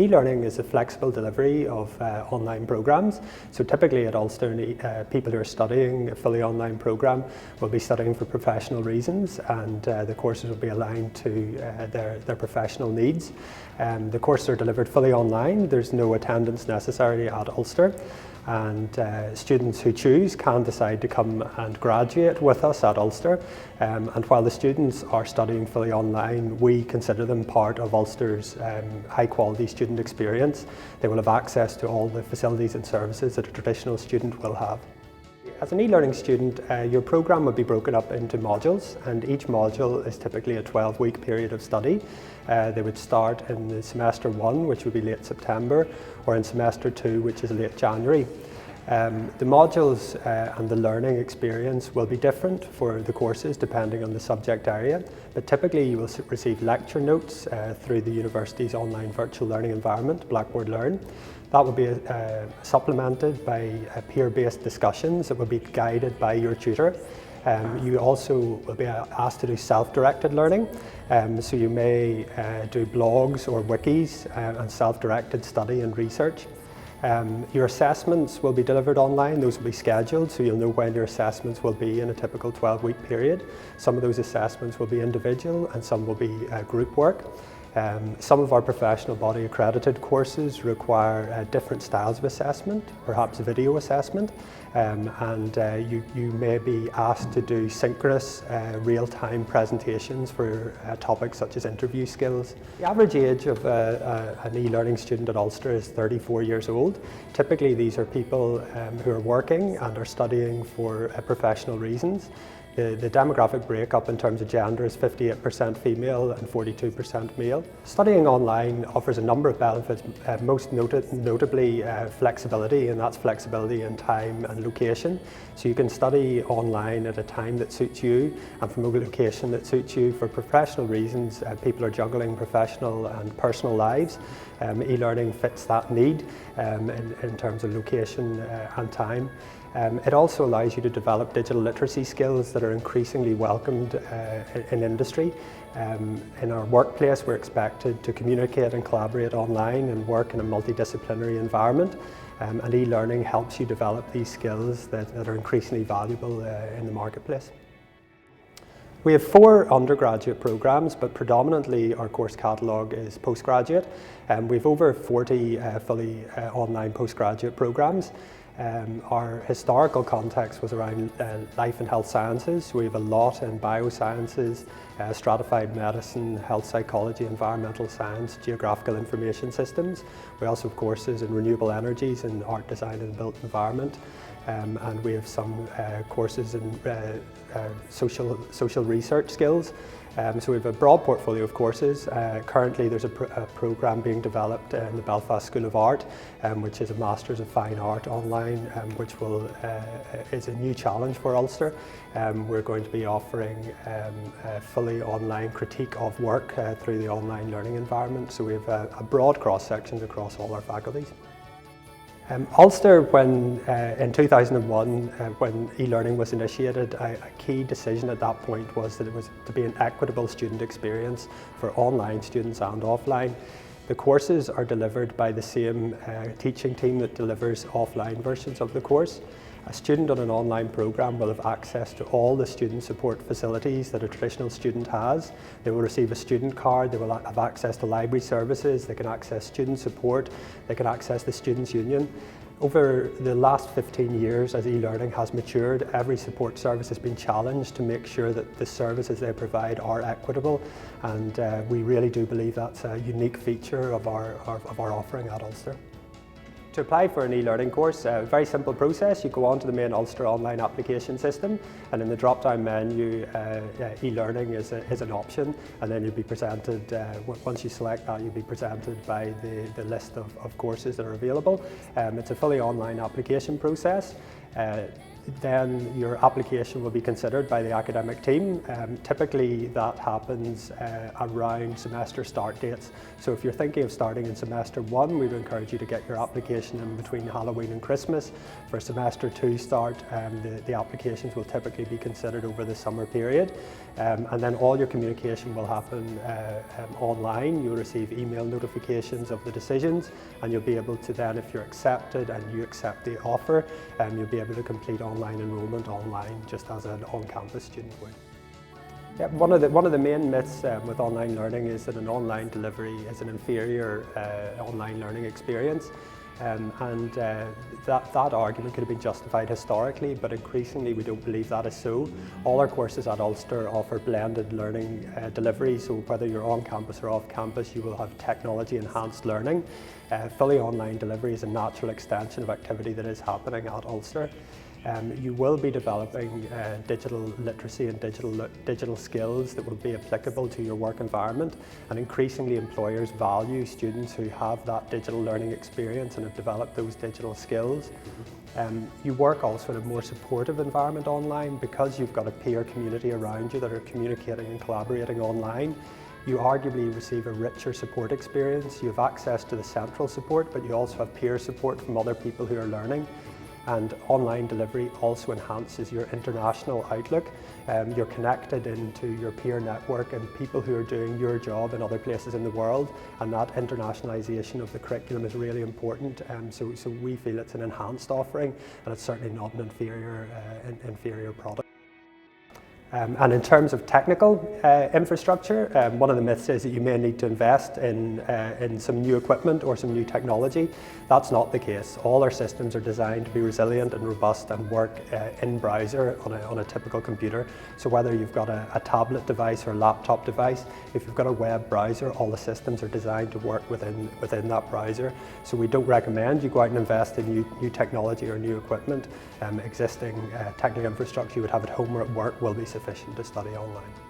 E-learning is a flexible delivery of online programs. So typically at Ulster, people who are studying a fully online program will be studying for professional reasons, and the courses will be aligned to their professional needs. The courses are delivered fully online. There's no attendance necessary at Ulster, and students who choose can decide to come and graduate with us at Ulster. And while the students are studying fully online, we consider them part of Ulster's high quality student experience. They will have access to all the facilities and services that a traditional student will have. As an e-learning student, your programme will be broken up into modules, and each module is typically a 12-week period of study. They would start in the semester 1, which would be late September, or in semester 2, which is late January. The modules and the learning experience will be different for the courses depending on the subject area, but typically you will receive lecture notes through the university's online virtual learning environment, Blackboard Learn. That will be supplemented by peer-based discussions that will be guided by your tutor. You also will be asked to do self-directed learning, so you may do blogs or wikis and self-directed study and research. Your assessments will be delivered online. Those will be scheduled, so you'll know when your assessments will be in a typical 12-week period. Some of those assessments will be individual and some will be group work. Some of our professional body accredited courses require different styles of assessment, perhaps video assessment, and you may be asked to do synchronous real-time presentations for topics such as interview skills. The average age of an e-learning student at Ulster is 34 years old. Typically these are people who are working and are studying for professional reasons. The demographic breakup in terms of gender is 58% female and 42% male. Studying online offers a number of benefits, most notably flexibility, and that's flexibility in time and location. So you can study online at a time that suits you and from a location that suits you. For professional reasons, people are juggling professional and personal lives. E-learning fits that need in terms of location and time. It also allows you to develop digital literacy skills that are increasingly welcomed in industry. In our workplace, we're expected to communicate and collaborate online and work in a multidisciplinary environment. And e-learning helps you develop these skills that are increasingly valuable in the marketplace. We have 4 undergraduate programmes, but predominantly our course catalogue is postgraduate. We have over 40 fully online postgraduate programmes. Our historical context was around life and health sciences. We have a lot in biosciences, stratified medicine, health psychology, environmental science, geographical information systems. We also have courses in renewable energies and art design and built environment. And we have some courses in social research skills. So we have a broad portfolio of courses. Currently there's a programme being developed in the Belfast School of Art, which is a Masters of Fine Art online, which is a new challenge for Ulster. We're going to be offering a fully online critique of work through the online learning environment. So we have a broad cross-sections across all our faculties. Ulster, in 2001, when e-learning was initiated, a key decision at that point was that it was to be an equitable student experience for online students and offline. The courses are delivered by the same teaching team that delivers offline versions of the course. A student on an online programme will have access to all the student support facilities that a traditional student has. They will receive a student card, they will have access to library services, they can access student support, they can access the Students' Union. Over the last 15 years, as e-learning has matured, every support service has been challenged to make sure that the services they provide are equitable, and we really do believe that's a unique feature of our offering at Ulster. To apply for an e-learning course, a very simple process. You go onto the main Ulster online application system, and in the drop-down menu, e-learning is an option, and then you'll be presented, once you select that, you'll be presented by the list of courses that are available. It's a fully online application process. then your application will be considered by the academic team. Typically that happens around semester start dates. So if you're thinking of starting in semester 1, we would encourage you to get your application in between Halloween and Christmas. For semester 2 start, the applications will typically be considered over the summer period. And then all your communication will happen online. You'll receive email notifications of the decisions, and you'll be able to then, if you're accepted and you accept the offer, you'll be able to complete online enrolment online, just as an on-campus student would. Yeah, one of the main myths with online learning is that an online delivery is an inferior online learning experience. That argument could have been justified historically, but increasingly we don't believe that is so. All our courses at Ulster offer blended learning delivery, so whether you're on campus or off campus, you will have technology enhanced learning. Fully online delivery is a natural extension of activity that is happening at Ulster. You will be developing digital literacy and digital skills that will be applicable to your work environment, and increasingly employers value students who have that digital learning experience and have developed those digital skills. You work also in a more supportive environment online because you've got a peer community around you that are communicating and collaborating online. You arguably receive a richer support experience. You have access to the central support, but you also have peer support from other people who are learning. And online delivery also enhances your international outlook. You're connected into your peer network and people who are doing your job in other places in the world, and that internationalisation of the curriculum is really important. So we feel it's an enhanced offering, and it's certainly not an inferior product. And in terms of technical infrastructure, one of the myths is that you may need to invest in some new equipment or some new technology. That's not the case. All our systems are designed to be resilient and robust and work in browser on a typical computer. So whether you've got a tablet device or a laptop device, if you've got a web browser, all the systems are designed to work within that browser. So we don't recommend you go out and invest in new technology or new equipment. Existing technical infrastructure you would have at home or at work will be sufficient to study online.